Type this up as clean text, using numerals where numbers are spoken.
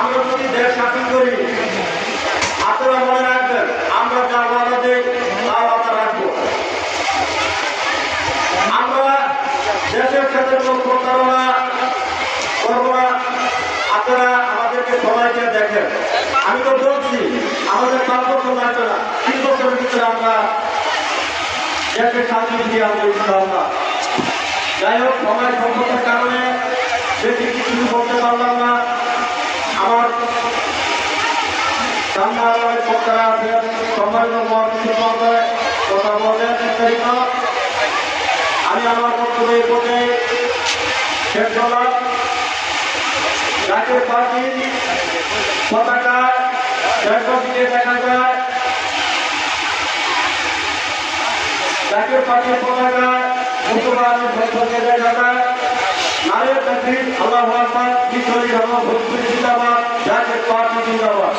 আমরা যদি দেশ শাসন করি, আপনারা মনে রাখবেন আমরা যা ওয়াদা দিই তা ওয়াদা রাখবো। আমরা দেশের সাথে কোনো প্রতারণা করবো না। আপনারা আমাদেরকে সবাইকে দেখেন, আমি তো বলছি আমাদের 5 বছর লাগবে না, 3 বছরের ভিতরে আমরা দেশের শান্তি ফিরিয়ে আনবো ইনশাআল্লাহ। যাই হোক, সময় সংকটের কারণে বেশি কিছু বলতে পারলাম না। আমার সামনে আরো অনেক বক্তারা আছেন, সম্মানিত মহাসচিব মহোদয় কথা বলেন বিস্তারিত। আমি আমার বক্তব্য এই পর্যায়ে শেষ করলাম। জাতীয় পার্টির পতাকা দিকে দেখা যায়, জাতীয় পার্টির পতাকায় মুসলমানের সংসদে দেখা যায়। নারীর তাকবীর, আল্লাহু আকবার, বিশ্বরী ধর্ম ভোজপুরি জিন্দাবাদ, জাতীয় পার্টি জিন্দাবাদ।